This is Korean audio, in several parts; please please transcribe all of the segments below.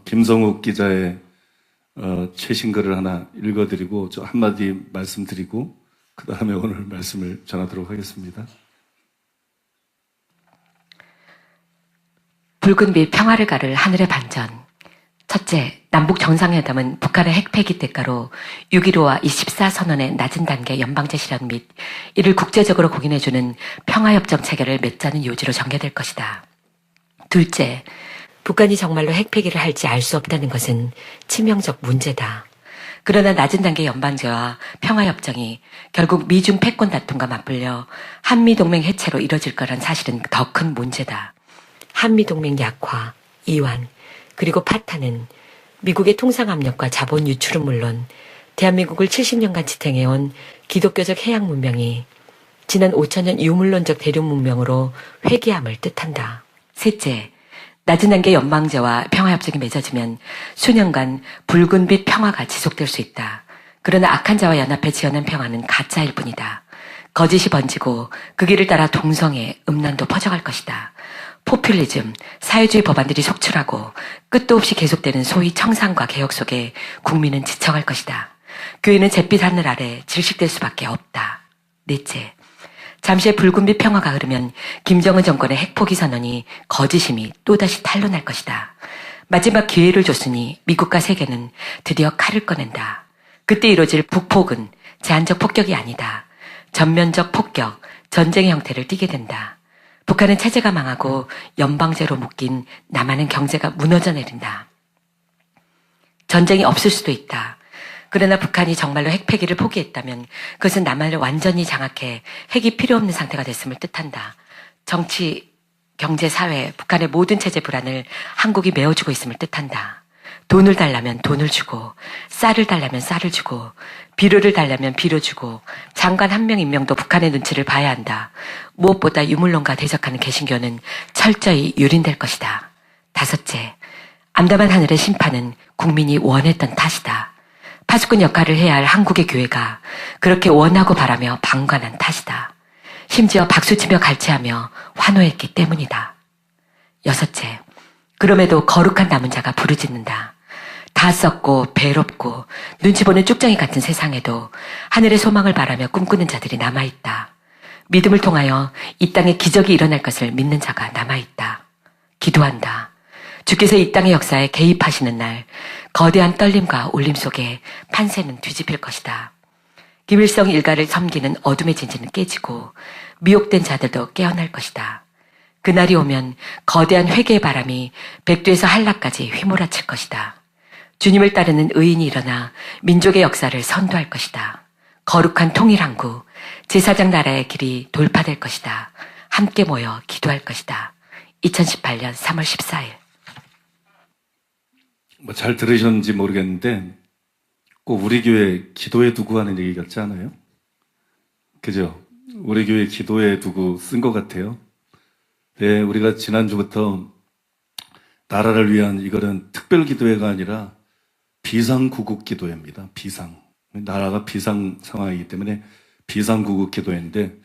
김성욱 기자의 최신 글을 하나 읽어드리고 저 한마디 말씀드리고 그 다음에 오늘 말씀을 전하도록 하겠습니다. 붉은 빛 평화를 가를 하늘의 반전. 첫째, 남북 정상회담은 북한의 핵폐기 대가로 6.15와 24선언의 낮은 단계 연방제 실현 및 이를 국제적으로 공인해주는 평화협정 체계를 맺자는 요지로 전개될 것이다. 둘째, 북한이 정말로 핵폐기를 할지 알 수 없다는 것은 치명적 문제다. 그러나 낮은 단계 연방제와 평화협정이 결국 미중 패권 다툼과 맞불려 한미동맹 해체로 이뤄질 거란 사실은 더 큰 문제다. 한미동맹 약화, 이완, 그리고 파탄은 미국의 통상압력과 자본 유출은 물론 대한민국을 70년간 지탱해온 기독교적 해양 문명이 지난 5천년 유물론적 대륙 문명으로 회귀함을 뜻한다. 셋째, 낮은 단계 연방제와 평화협정이 맺어지면 수년간 붉은빛 평화가 지속될 수 있다. 그러나 악한 자와 연합해 지어낸 평화는 가짜일 뿐이다. 거짓이 번지고 그 길을 따라 동성애, 음란도 퍼져갈 것이다. 포퓰리즘, 사회주의 법안들이 속출하고 끝도 없이 계속되는 소위 청산과 개혁 속에 국민은 지쳐갈 것이다. 교회는 잿빛 하늘 아래 질식될 수밖에 없다. 넷째, 잠시의 붉은빛 평화가 흐르면 김정은 정권의 핵포기 선언이 거짓임이 또다시 탄로날 것이다. 마지막 기회를 줬으니 미국과 세계는 드디어 칼을 꺼낸다. 그때 이루어질 북폭은 제한적 폭격이 아니다. 전면적 폭격, 전쟁의 형태를 띠게 된다. 북한은 체제가 망하고 연방제로 묶인 남한은 경제가 무너져 내린다. 전쟁이 없을 수도 있다. 그러나 북한이 정말로 핵폐기를 포기했다면 그것은 남한을 완전히 장악해 핵이 필요 없는 상태가 됐음을 뜻한다. 정치, 경제, 사회, 북한의 모든 체제 불안을 한국이 메워주고 있음을 뜻한다. 돈을 달라면 돈을 주고, 쌀을 달라면 쌀을 주고, 비료를 달라면 비료 주고, 장관 한 명 임명도 북한의 눈치를 봐야 한다. 무엇보다 유물론과 대적하는 개신교는 철저히 유린될 것이다. 다섯째, 암담한 하늘의 심판은 국민이 원했던 탓이다. 파수꾼 역할을 해야 할 한국의 교회가 그렇게 원하고 바라며 방관한 탓이다. 심지어 박수치며 갈채하며 환호했기 때문이다. 여섯째, 그럼에도 거룩한 남은 자가 부르짖는다. 다 썩고 배롭고 눈치 보는 쭉정이 같은 세상에도 하늘의 소망을 바라며 꿈꾸는 자들이 남아있다. 믿음을 통하여 이 땅에 기적이 일어날 것을 믿는 자가 남아있다. 기도한다. 주께서 이 땅의 역사에 개입하시는 날 거대한 떨림과 울림 속에 판세는 뒤집힐 것이다. 김일성 일가를 섬기는 어둠의 진지는 깨지고 미혹된 자들도 깨어날 것이다. 그날이 오면 거대한 회개의 바람이 백두에서 한라까지 휘몰아칠 것이다. 주님을 따르는 의인이 일어나 민족의 역사를 선도할 것이다. 거룩한 통일한국, 제사장 나라의 길이 돌파될 것이다. 함께 모여 기도할 것이다. 2018년 3월 14일. 잘 들으셨는지 모르겠는데 꼭 우리 교회 기도에 두고 하는 얘기 같지 않아요? 그죠? 우리 교회 기도에 두고 쓴 것 같아요. 네, 우리가 지난주부터 나라를 위한 이거는 특별 기도회가 아니라 비상구국 기도회입니다. 나라가 비상 상황이기 때문에 비상구국 기도회인데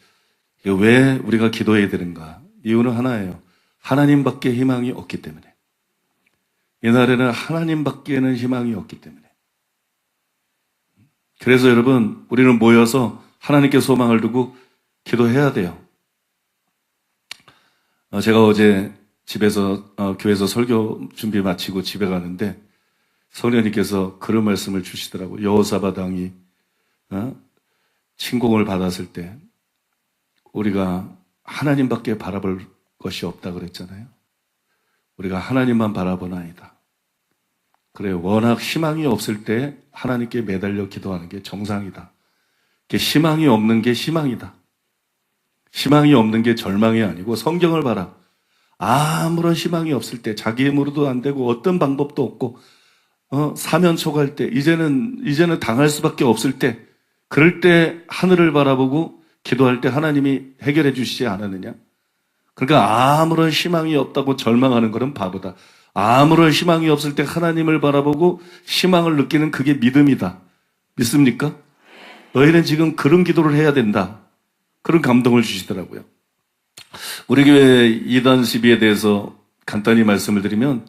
왜 우리가 기도해야 되는가? 이유는 하나예요. 하나님밖에 희망이 없기 때문에. 이날에는 하나님밖에는 희망이 없기 때문에. 그래서 여러분, 우리는 모여서 하나님께 소망을 두고 기도해야 돼요. 제가 어제 집에서 교회에서 설교 준비 마치고 집에 가는데 성령님께서 그런 말씀을 주시더라고요. 여호사밧 왕이 침공을 받았을 때 우리가 하나님밖에 바라볼 것이 없다 그랬잖아요. 우리가 하나님만 바라보나이다. 그래, 워낙 희망이 없을 때 하나님께 매달려 기도하는 게 정상이다. 희망이 없는 게 희망이다. 희망이 없는 게 절망이 아니고 성경을 봐라. 아무런 희망이 없을 때 자기 힘으로도 안 되고 어떤 방법도 없고 사면 초갈 때 이제는 당할 수밖에 없을 때 그럴 때 하늘을 바라보고 기도할 때 하나님이 해결해 주시지 않았느냐? 그러니까 아무런 희망이 없다고 절망하는 것은 바보다. 아무런 희망이 없을 때 하나님을 바라보고 희망을 느끼는 그게 믿음이다. 믿습니까? 너희는 지금 그런 기도를 해야 된다. 그런 감동을 주시더라고요. 우리 교회 이단 시비에 대해서 간단히 말씀을 드리면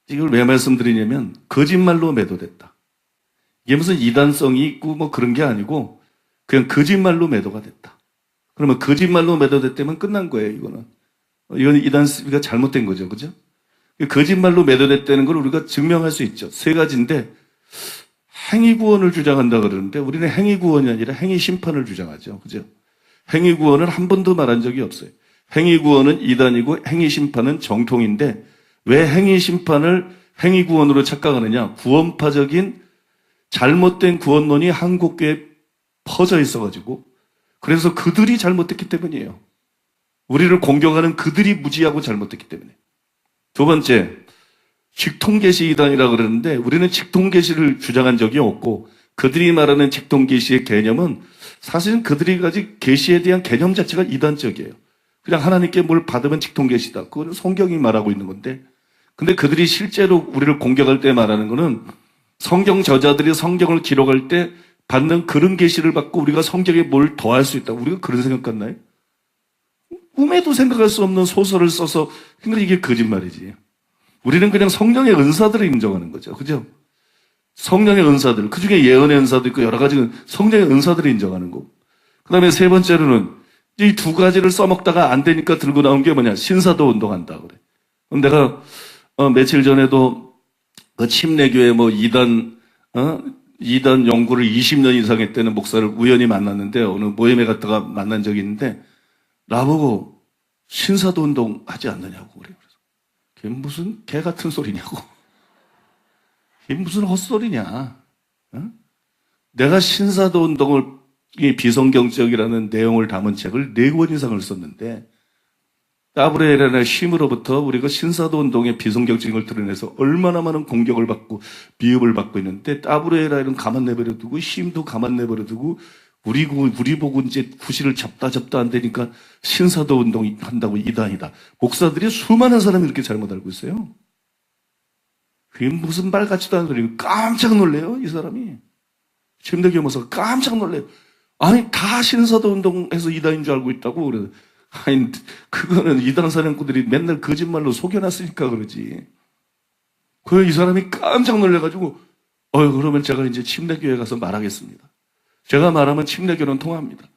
이걸 왜 말씀드리냐면 거짓말로 매도됐다. 이게 무슨 이단성이 있고 뭐 그런 게 아니고 그냥 거짓말로 매도가 됐다. 그러면 거짓말로 매도됐다면 끝난 거예요, 이거는. 이건 이단 수비가 잘못된 거죠, 그죠? 거짓말로 매도됐다는 걸 우리가 증명할 수 있죠. 세 가지인데 행위구원을 주장한다 그러는데 우리는 행위구원이 아니라 행위심판을 주장하죠, 그죠? 행위구원은 한 번도 말한 적이 없어요. 행위구원은 이단이고 행위심판은 정통인데 왜 행위심판을 행위구원으로 착각하느냐? 구원파적인 잘못된 구원론이 한국교회에 퍼져 있어가지고 그래서 그들이 잘못됐기 때문이에요. 우리를 공격하는 그들이 무지하고 잘못됐기 때문에. 두 번째, 직통계시 이단이라고 그러는데 우리는 직통계시를 주장한 적이 없고 그들이 말하는 직통계시의 개념은 사실은 그들이 가진 계시에 대한 개념 자체가 이단적이에요. 그냥 하나님께 뭘 받으면 직통계시다. 그거는 성경이 말하고 있는 건데 근데 그들이 실제로 우리를 공격할 때 말하는 거는 성경 저자들이 성경을 기록할 때 받는 그런 계시를 받고 우리가 성경에 뭘 더할 수 있다. 우리가 그런 생각 같나요? 꿈에도 생각할 수 없는 소설을 써서 그러니까 이게 거짓말이지. 우리는 그냥 성령의 은사들을 인정하는 거죠. 그죠? 성령의 은사들. 그중에 예언의 은사도 있고 여러 가지 성령의 은사들을 인정하는 거고. 그 다음에 세 번째로는 이 두 가지를 써먹다가 안 되니까 들고 나온 게 뭐냐. 신사도 운동한다 그래. 내가 며칠 전에도 그 침례교회 뭐 이단 연구를 20년 이상 했다는 목사를 우연히 만났는데 어느 모임에 갔다가 만난 적이 있는데 나보고 신사도 운동 하지 않느냐고 그래요. 그래서 그게 무슨 개 같은 소리냐고. 그게 무슨 헛소리냐. 내가 신사도 운동을 비성경적이라는 내용을 담은 책을 4권 이상을 썼는데 따브레라의 쉼으로부터 우리가 신사도 운동의 비성경적인 걸 드러내서 얼마나 많은 공격을 받고 비읍을 받고 있는데 따브레라는 가만 내버려 두고 쉼도 가만 내버려 두고 우리 보고 이제 구실을 잡다 안 되니까 신사도 운동 한다고 이단이다. 목사들이 수많은 사람이 이렇게 잘못 알고 있어요. 그게 무슨 말 같지도 않은 소리. 깜짝 놀래요, 이 사람이. 침대교회 목사가 깜짝 놀래요. 아니 다 신사도 운동해서 이단인 줄 알고 있다고 그래. 아니 그거는 이단 사령꾼들이 맨날 거짓말로 속여놨으니까 그러지. 그 이 사람이 깜짝 놀래가지고 그러면 제가 이제 침례교회 가서 말하겠습니다. 제가 말하면 침례교는 통합니다.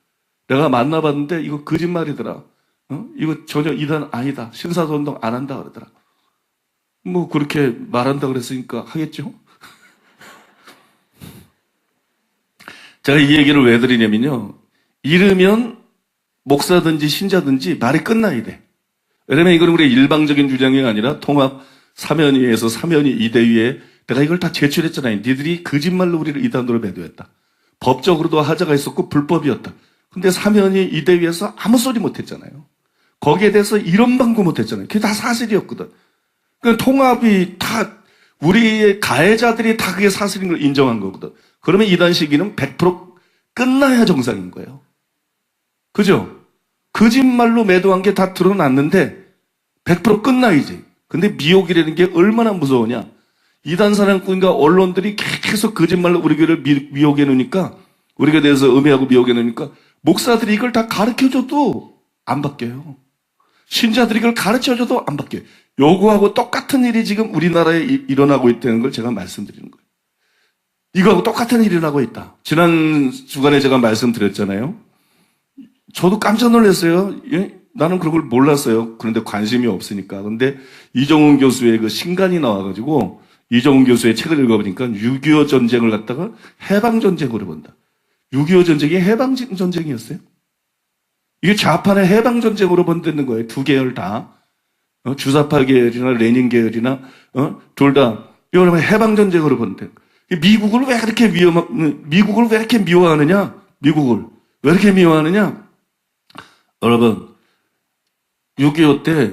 내가 만나봤는데 이거 거짓말이더라. 이거 전혀 이단 아니다. 신사도 운동 안 한다 그러더라. 뭐 그렇게 말한다 그랬으니까 하겠죠. 제가 이 얘기를 왜 드리냐면요. 이르면 목사든지 신자든지 말이 끝나야 돼. 왜냐면 이건 우리의 일방적인 주장이 아니라 통합 사면위에서 사면위 이대위에 내가 이걸 다 제출했잖아요. 니들이 거짓말로 우리를 이단으로 매도했다. 법적으로도 하자가 있었고 불법이었다. 근데 사면위 이대위에서 아무 소리 못했잖아요. 거기에 대해서 이런 방구 못했잖아요. 그게 다 사실이었거든. 그러니까 통합이 다 우리의 가해자들이 다 그게 사실인 걸 인정한 거거든. 그러면 이단 시기는 100% 끝나야 정상인 거예요. 그죠? 거짓말로 매도한 게 다 드러났는데 100% 끝나야지. 근데 미혹이라는 게 얼마나 무서우냐. 이단 사냥꾼과 언론들이 계속 거짓말로 우리 교회를 미혹해 놓으니까 우리가 대해서 음해하고 미혹해 놓으니까 목사들이 이걸 다 가르쳐줘도 안 바뀌어요. 신자들이 이걸 가르쳐줘도 안 바뀌어요. 요거하고 똑같은 일이 지금 우리나라에 일어나고 있다는 걸 제가 말씀드리는 거예요. 이거하고 똑같은 일이 일어나고 있다. 지난 주간에 제가 말씀드렸잖아요. 저도 깜짝 놀랐어요. 예? 나는 그런 걸 몰랐어요. 그런데 관심이 없으니까. 근데 이정훈 교수의 그 신간이 나와가지고 이정훈 교수의 책을 읽어보니까 6.25 전쟁을 갖다가 해방전쟁으로 본다. 6.25 전쟁이 해방전쟁이었어요. 이게 좌판의 해방전쟁으로 본다는 거예요. 두 계열 다. 주사파 계열이나 레닌 계열이나, 둘 다. 이걸 해방전쟁으로 본다. 미국을 왜 이렇게 미워하느냐? 미국을. 왜 이렇게 미워하느냐? 여러분, 6.25 때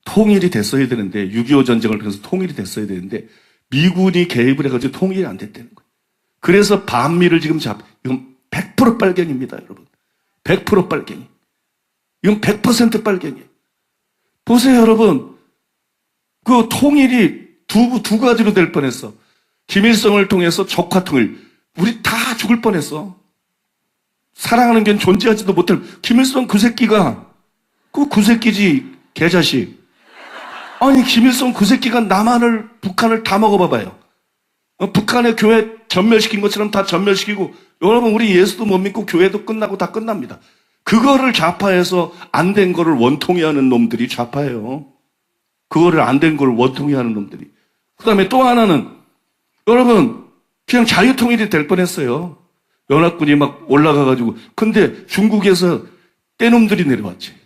통일이 됐어야 되는데, 6.25 전쟁을 통해서 통일이 됐어야 되는데, 미군이 개입을 해가지고 통일이 안 됐다는 거예요. 그래서 반미를 지금 이건 100% 빨갱입니다, 여러분. 100% 빨갱이. 이건 100% 빨갱이에요. 보세요, 여러분. 그 통일이 두 가지로 될 뻔했어. 김일성을 통해서 적화통일. 우리 다 죽을 뻔했어. 사랑하는 게 존재하지도 못할 김일성 그 새끼가 그 새끼지 개자식. 아니, 김일성 그 새끼가 남한을, 북한을 다 먹어봐봐요. 북한의 교회 전멸시킨 것처럼 다 전멸시키고, 여러분, 우리 예수도 못 믿고 교회도 끝나고 다 끝납니다. 그거를 좌파해서 안 된 거를 원통이 하는 놈들이 좌파예요. 그거를 안 된 걸 원통이 하는 놈들이. 그 다음에 또 하나는, 여러분, 그냥 자유통일이 될 뻔했어요. 연합군이 막 올라가가지고. 근데 중국에서 떼놈들이 내려왔지.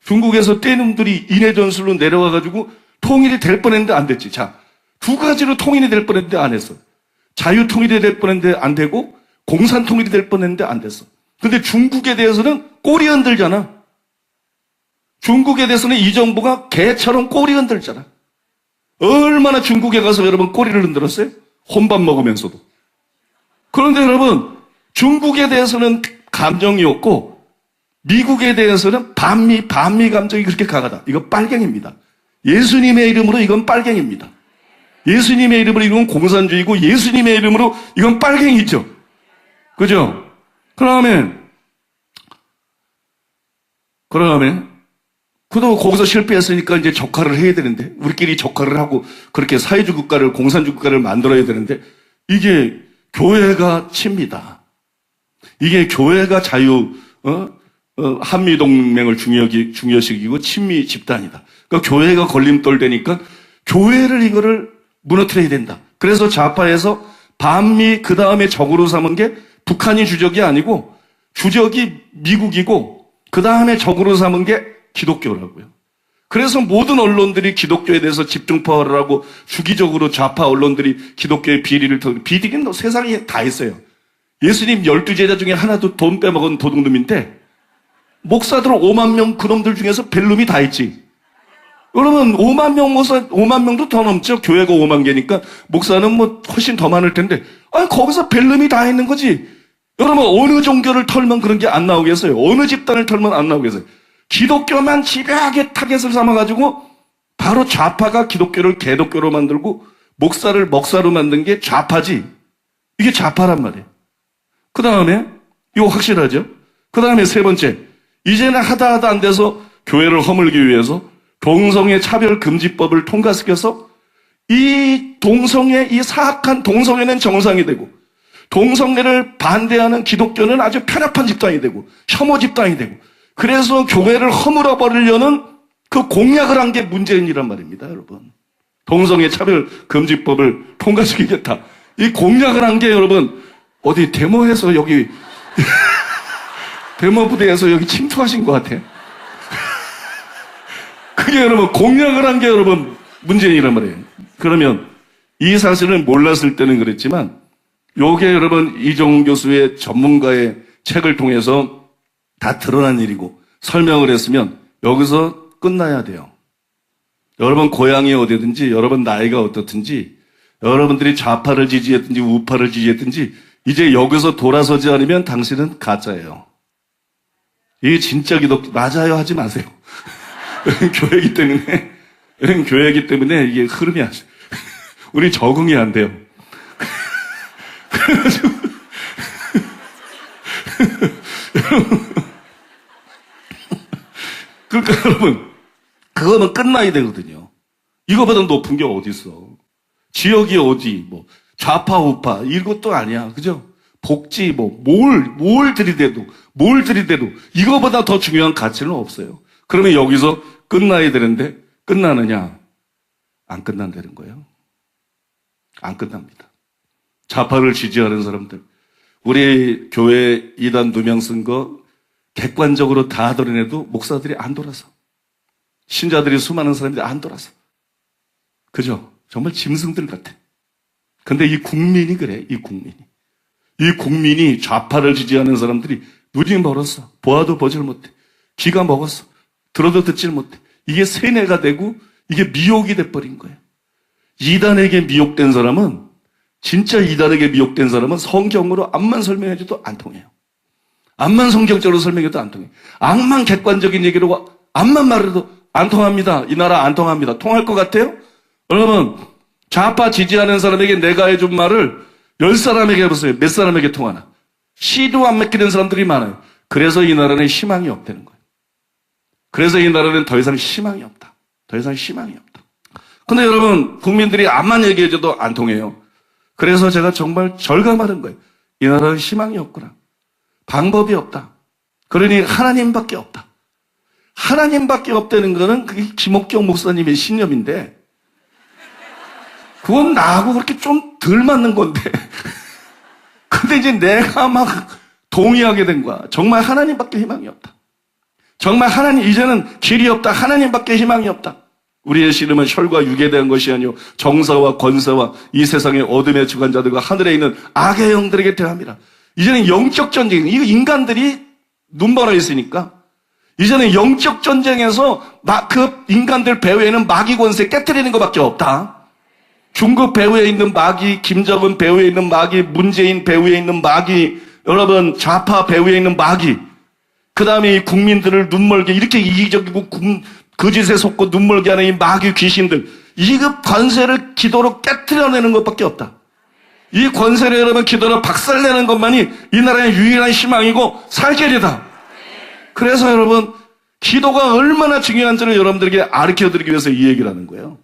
중국에서 떼놈들이 인해전술로 내려와가지고 통일이 될 뻔했는데 안 됐지. 자, 두 가지로 통일이 될 뻔했는데 안 했어. 자유통일이 될 뻔했는데 안 되고, 공산통일이 될 뻔했는데 안 됐어. 근데 중국에 대해서는 꼬리 흔들잖아. 중국에 대해서는 이 정부가 개처럼 꼬리 흔들잖아. 얼마나 중국에 가서 여러분 꼬리를 흔들었어요? 혼밥 먹으면서도. 그런데 여러분, 중국에 대해서는 감정이 없고, 미국에 대해서는 반미 감정이 그렇게 강하다. 이거 빨갱입니다. 예수님의 이름으로 이건 빨갱입니다. 예수님의 이름으로 이건 공산주의고, 예수님의 이름으로 이건 빨갱이죠. 그죠? 그다음에 그도 거기서 실패했으니까 이제 적화를 해야 되는데, 우리끼리 적화를 하고 그렇게 사회주의 국가를, 공산주의 국가를 만들어야 되는데, 이게 교회가 칩니다. 이게 교회가 한미동맹을 중요시기고 친미 집단이다. 그러니까 교회가 걸림돌 되니까 교회를 이거를 무너뜨려야 된다. 그래서 좌파에서 반미 그 다음에 적으로 삼은 게 북한이 주적이 아니고 주적이 미국이고 그 다음에 적으로 삼은 게 기독교라고요. 그래서 모든 언론들이 기독교에 대해서 집중파를 하고 주기적으로 좌파 언론들이 기독교의 비리는 세상에 다 있어요. 예수님 12제자 중에 하나도 돈 빼먹은 도둑놈인데 목사들 5만 명 그놈들 중에서 벨룸이 다 있지. 여러분 5만 명도 더 넘죠. 교회가 5만 개니까 목사는 뭐 훨씬 더 많을 텐데 아니 거기서 벨룸이 다 있는 거지. 여러분 어느 종교를 털면 그런 게 안 나오겠어요? 어느 집단을 털면 안 나오겠어요? 기독교만 집요하게 타겟을 삼아가지고 바로 좌파가 기독교를 개독교로 만들고 목사를 먹사로 만든 게 좌파지. 이게 좌파란 말이에요. 그 다음에 이거 확실하죠? 그 다음에 세 번째, 이제는 하다 안 돼서 교회를 허물기 위해서 동성애 차별금지법을 통과시켜서 이 동성애, 이 사악한 동성애는 정상이 되고 동성애를 반대하는 기독교는 아주 편협한 집단이 되고 혐오 집단이 되고 그래서 교회를 허물어 버리려는 그 공약을 한 게 문재인이란 말입니다, 여러분. 동성애 차별금지법을 통과시키겠다. 이 공약을 한 게 여러분 어디 데모에서 여기 데모 부대에서 여기 침투하신 것 같아요. 그게 여러분 공약을 한 게 여러분 문재인이란 말이에요. 그러면 이 사실을 몰랐을 때는 그랬지만 요게 여러분 이종훈 교수의 전문가의 책을 통해서 다 드러난 일이고 설명을 했으면 여기서 끝나야 돼요. 여러분 고향이 어디든지 여러분 나이가 어떻든지 여러분들이 좌파를 지지했든지 우파를 지지했든지 이제 여기서 돌아서지 않으면 당신은 가짜예요. 이게 진짜 기독교 맞아요 하지 마세요. 교회이기 때문에 이게 흐름이 안 돼. 우리 적응이 안 돼요. 그래가지고 그러니까 여러분 그거는 끝나야 되거든요. 이거보다 높은 게 어디 있어? 지역이 어디? 뭐 좌파 우파 이것도 아니야, 그죠? 복지 뭘 들이대도 이거보다 더 중요한 가치는 없어요. 그러면 여기서 끝나야 되는데 끝나느냐? 안 끝난다는 거예요. 안 끝납니다. 좌파를 지지하는 사람들, 우리 교회 이단 2명 쓴 거 객관적으로 다 드러내도 목사들이 안 돌아서, 신자들이 수많은 사람들이 안 돌아서, 그죠? 정말 짐승들 같아. 근데 이 국민이 그래. 이 국민이 좌파를 지지하는 사람들이 눈이 멀었어. 보아도 보질 못해. 귀가 먹었어. 들어도 듣질 못해. 이게 세뇌가 되고 이게 미혹이 돼버린 거예요. 이단에게 미혹된 사람은, 진짜 이단에게 미혹된 사람은 성경으로 암만 설명해줘도 안 통해요. 암만 성경적으로 설명해도 안 통해요. 암만 객관적인 얘기로 암만 말해도 안 통합니다. 이 나라 안 통합니다. 통할 것 같아요? 여러분, 좌파 지지하는 사람에게 내가 해준 말을 10사람에게 해보세요. 몇 사람에게 통하나? 씨도 안 맡기는 사람들이 많아요. 그래서 이 나라는 희망이 없다는 거예요. 그래서 이 나라는 더 이상 희망이 없다. 더 이상 희망이 없다. 근데 여러분, 국민들이 암만 얘기해줘도 안 통해요. 그래서 제가 정말 절감하는 거예요. 이 나라는 희망이 없구나. 방법이 없다. 그러니 하나님밖에 없다. 하나님밖에 없다는 거는 그게 김옥경 목사님의 신념인데, 그건 나하고 그렇게 좀 덜 맞는 건데. 근데 이제 내가 막 동의하게 된 거야. 정말 하나님밖에 희망이 없다. 정말 하나님, 이제는 길이 없다. 하나님밖에 희망이 없다. 우리의 씨름은 혈과 육에 대한 것이 아니요 정사와 권세와 이 세상의 어둠의 주관자들과 하늘에 있는 악의 영들에게 대함이라. 이제는 영적 전쟁, 이거 인간들이 눈멀어 있으니까 이제는 영적 전쟁에서 그 인간들 배후에 있는 마귀 권세 깨트리는 것밖에 없다. 중국 배후에 있는 마귀, 김정은 배후에 있는 마귀, 문재인 배후에 있는 마귀, 여러분 좌파 배후에 있는 마귀, 그 다음에 이 국민들을 눈멀게 이렇게 이기적이고 거짓에 속고 눈멀게 하는 이 마귀 귀신들, 이 권세를 기도로 깨트려내는 것밖에 없다. 이 권세를 여러분 기도로 박살내는 것만이 이 나라의 유일한 희망이고 살 길이다. 그래서 여러분 기도가 얼마나 중요한지를 여러분들에게 가르쳐드리기 위해서 이 얘기를 하는 거예요.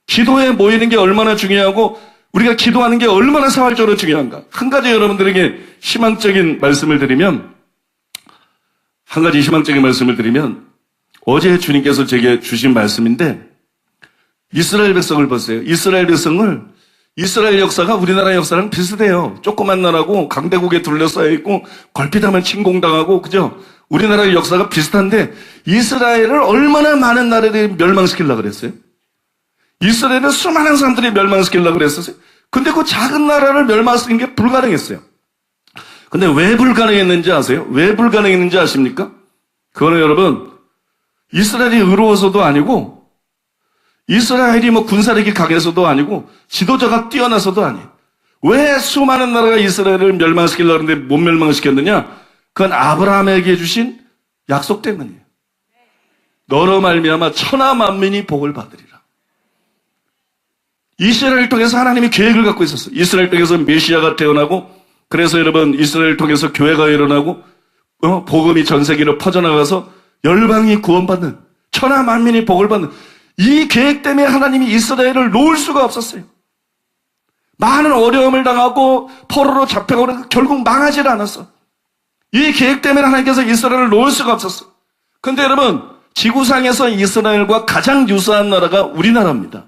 기도에 모이는 게 얼마나 중요하고 우리가 기도하는 게 얼마나 사활적으로 중요한가. 한 가지 여러분들에게 희망적인 말씀을 드리면, 어제 주님께서 제게 주신 말씀인데, 이스라엘 백성을 보세요. 이스라엘 역사가 우리나라 역사랑 비슷해요. 조그만 나라고 강대국에 둘러싸여 있고 걸핏하면 침공당하고, 그죠? 우리나라의 역사가 비슷한데 이스라엘을 얼마나 많은 나라들이 멸망시키려고 그랬어요? 이스라엘은 수많은 사람들이 멸망시키려고 그랬었어요. 근데 그 작은 나라를 멸망시키는 게 불가능했어요. 근데 왜 불가능했는지 아세요? 왜 불가능했는지 아십니까? 그거는 여러분, 이스라엘이 의로워서도 아니고, 이스라엘이 군사력이 강해서도 아니고, 지도자가 뛰어나서도 아니에요. 왜 수많은 나라가 이스라엘을 멸망시키려고 하는데 못 멸망시켰느냐? 그건 아브라함에게 주신 약속 때문이에요. 너로 말미암아 천하 만민이 복을 받으리라. 이스라엘을 통해서 하나님이 계획을 갖고 있었어요. 이스라엘 통해서 메시아가 태어나고, 그래서 여러분 이스라엘을 통해서 교회가 일어나고, 복음이 전 세계로 퍼져나가서 열방이 구원받는, 천하 만민이 복을 받는, 이 계획 때문에 하나님이 이스라엘을 놓을 수가 없었어요. 많은 어려움을 당하고 포로로 잡혀가고 결국 망하지 않았어. 이 계획 때문에 하나님께서 이스라엘을 놓을 수가 없었어. 근데 여러분, 지구상에서 이스라엘과 가장 유사한 나라가 우리나라입니다.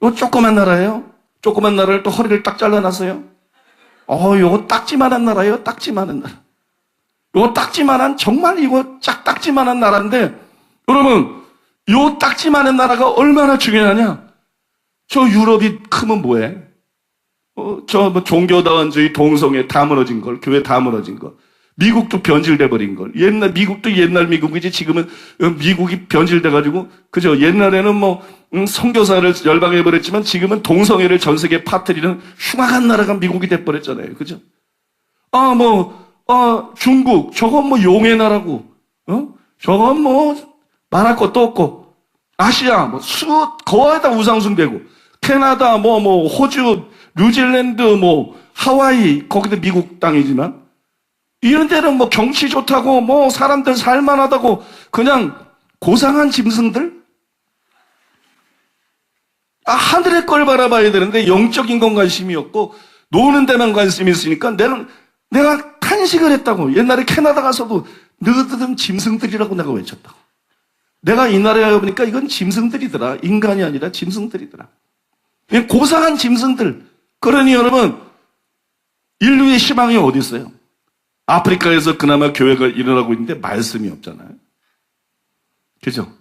이거 조그만 나라예요. 조그만 나라를 또 허리를 딱 잘라놨어요. 요거 딱지만한 나라예요. 딱지만한 나라. 요거 딱지만한, 정말 이거 딱지만한 나라인데, 여러분, 요 딱지만한 나라가 얼마나 중요하냐? 저 유럽이 크면 뭐해? 종교다원주의 동성애 다 무너진 걸, 교회 다 무너진 걸. 미국도 변질돼 버린 걸. 미국도 옛날 미국이지, 지금은 미국이 변질돼가지고, 그죠? 옛날에는 선교사를 열방해 버렸지만 지금은 동성애를 전 세계에 퍼뜨리는 흉악한 나라가 미국이 돼버렸잖아요. 그죠? 중국, 저건 용의 나라고, 저건 말할 것도 없고, 아시아, 거의 다 우상숭배고, 캐나다, 호주, 뉴질랜드, 하와이, 거기도 미국 땅이지만, 이런 데는 경치 좋다고, 사람들 살만하다고, 그냥 고상한 짐승들? 하늘의 걸 바라봐야 되는데, 영적인 건 관심이 없고, 노는 데만 관심이 있으니까, 내가 탄식을 했다고. 옛날에 캐나다 가서도, 너희들은 짐승들이라고 내가 외쳤다고. 내가 이 나라에 가보니까 이건 짐승들이더라. 인간이 아니라 짐승들이더라. 고상한 짐승들. 그러니 여러분, 인류의 희망이 어디 있어요? 아프리카에서 그나마 교회가 일어나고 있는데 말씀이 없잖아요. 그죠?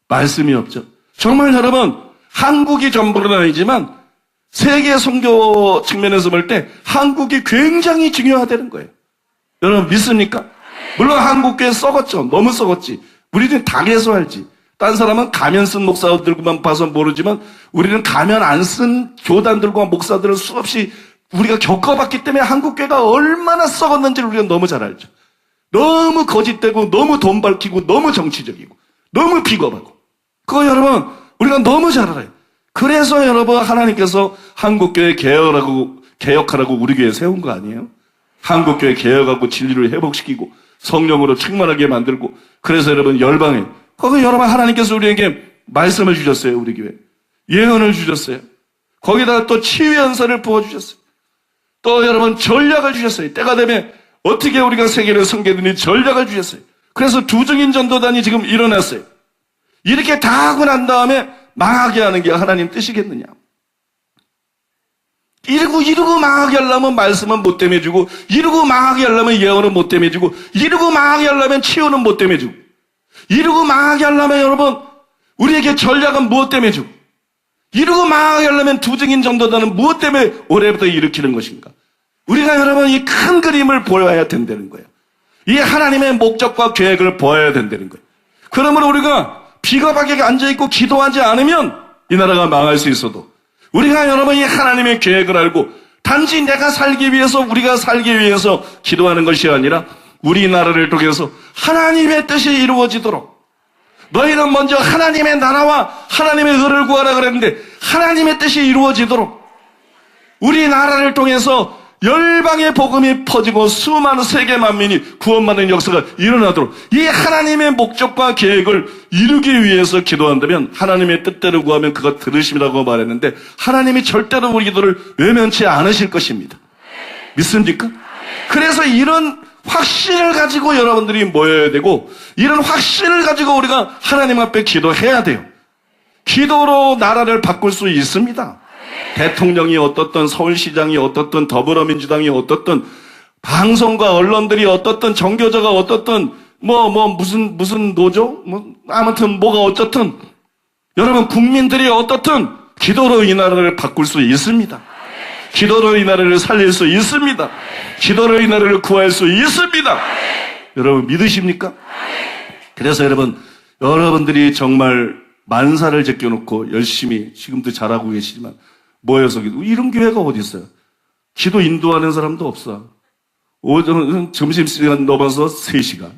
말씀이 없죠. 정말 여러분, 한국이 전부는 아니지만 세계 선교 측면에서 볼 때 한국이 굉장히 중요하다는 거예요. 여러분 믿습니까? 물론 한국교회 썩었죠. 너무 썩었지. 우리는 당해서 알지. 딴 사람은 가면 쓴 목사들만 봐서 모르지만 우리는 가면 안 쓴 교단들과 목사들을 수없이 우리가 겪어봤기 때문에 한국교회가 얼마나 썩었는지를 우리가 너무 잘 알죠. 너무 거짓되고 너무 돈 밝히고 너무 정치적이고 너무 비겁하고, 그거 여러분 우리가 너무 잘 알아요. 그래서 여러분 하나님께서 한국교회 개혁하라고 우리 교회 세운 거 아니에요? 한국교회 개혁하고 진리를 회복시키고 성령으로 충만하게 만들고, 그래서 여러분 열방에, 거기 여러분 하나님께서 우리에게 말씀을 주셨어요, 우리 교회. 예언을 주셨어요. 거기다가 또 치유의 은사를 부어주셨어요. 또 여러분 전략을 주셨어요. 때가 되면 어떻게 우리가 세계를 섬기느니 전략을 주셨어요. 그래서 두증인 전도단이 지금 일어났어요. 이렇게 다 하고 난 다음에 망하게 하는 게 하나님 뜻이겠느냐. 이러고 망하게 하려면 말씀은 못 땜해주고, 이러고 망하게 하려면 예언은 못 땜해주고, 이러고 망하게 하려면 치유는 못 땜해주고, 이러고 망하게 하려면 여러분 우리에게 전략은 무엇 때문에 주고, 이러고 망하게 하려면 두증인 전도단은 무엇 때문에 올해부터 일으키는 것인가. 우리가 여러분 이 큰 그림을 보아야 된다는 거예요. 이 하나님의 목적과 계획을 보아야 된다는 거예요. 그러므로 우리가 비겁하게 앉아있고 기도하지 않으면 이 나라가 망할 수 있어도, 우리가 여러분 이 하나님의 계획을 알고 단지 내가 살기 위해서, 우리가 살기 위해서 기도하는 것이 아니라 우리나라를 통해서 하나님의 뜻이 이루어지도록, 너희는 먼저 하나님의 나라와 하나님의 의를 구하라 그랬는데 하나님의 뜻이 이루어지도록 우리나라를 통해서 열방의 복음이 퍼지고 수많은 세계 만민이 구원받는 역사가 일어나도록 이 하나님의 목적과 계획을 이루기 위해서 기도한다면, 하나님의 뜻대로 구하면 그가 들으심이라고 말했는데 하나님이 절대로 우리 기도를 외면치 않으실 것입니다. 믿습니까? 그래서 이런 확신을 가지고 여러분들이 모여야 되고, 이런 확신을 가지고 우리가 하나님 앞에 기도해야 돼요. 기도로 나라를 바꿀 수 있습니다. 대통령이 어떻든, 서울시장이 어떻든, 더불어민주당이 어떻든, 방송과 언론들이 어떻든, 정교조가 어떻든, 무슨 노조? 아무튼 뭐가 어떻든, 여러분 국민들이 어떻든 기도로 이 나라를 바꿀 수 있습니다. 기도로 이 나라를 살릴 수 있습니다. 기도로 이 나라를 구할 수 있습니다. 여러분 믿으십니까? 그래서 여러분들이 정말 만사를 제껴놓고 열심히 지금도 잘하고 계시지만 모여서 기도, 이런 교회가 어디 있어요? 기도 인도하는 사람도 없어. 오전 점심시간 넘어서 3시간.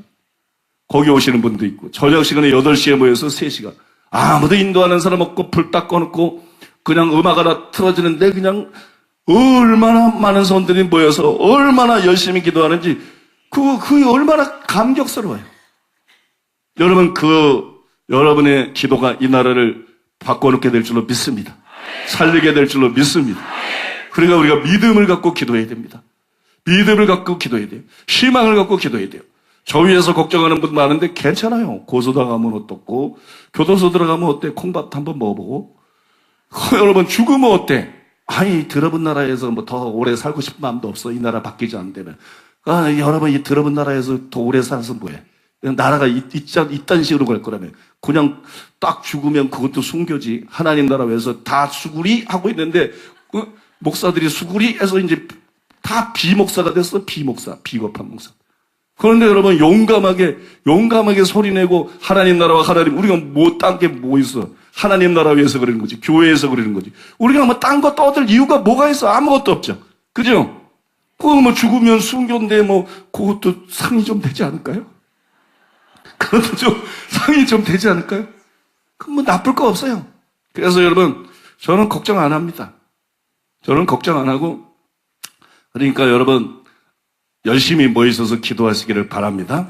거기 오시는 분도 있고, 저녁 시간에 8시에 모여서 3시간. 아무도 인도하는 사람 없고, 불 딱 꺼놓고, 그냥 음악 하나 틀어지는데, 그냥, 얼마나 많은 손들이 모여서, 얼마나 열심히 기도하는지, 그게 얼마나 감격스러워요. 여러분, 여러분의 기도가 이 나라를 바꿔놓게 될 줄로 믿습니다. 살리게 될 줄로 믿습니다. 그러니까 우리가 믿음을 갖고 기도해야 됩니다. 믿음을 갖고 기도해야 돼요. 희망을 갖고 기도해야 돼요. 저 위에서 걱정하는 분 많은데 괜찮아요. 고소당 가면 어떻고, 교도소 들어가면 어때? 콩밥 한번 먹어보고. 여러분 죽으면 어때? 아니 더러운 나라에서 더 오래 살고 싶은 마음도 없어. 이 나라 바뀌지 않는다면. 여러분 이 더러운 나라에서 더 오래 살아서 뭐해? 나라가 이딴 식으로 갈 거라면 그냥 딱 죽으면 그것도 순교지. 하나님 나라 위해서 다 수구리 하고 있는데 목사들이 수구리 해서 이제 다 비목사가 됐어. 비목사, 비겁한 목사. 그런데 여러분 용감하게 소리내고 하나님 나라와 하나님, 우리가 딴 게 뭐 있어? 하나님 나라 위해서 그러는 거지. 교회에서 그러는 거지. 우리가 딴 거 떠들 이유가 뭐가 있어? 아무것도 없죠. 그죠? 그거 죽으면 순교인데 그것도 상이 좀 되지 않을까요? 그것도 좀 상이 좀 되지 않을까요? 그럼 나쁠 거 없어요. 그래서 여러분, 저는 걱정 안 합니다. 저는 걱정 안 하고, 그러니까 여러분, 열심히 모이셔서 기도하시기를 바랍니다.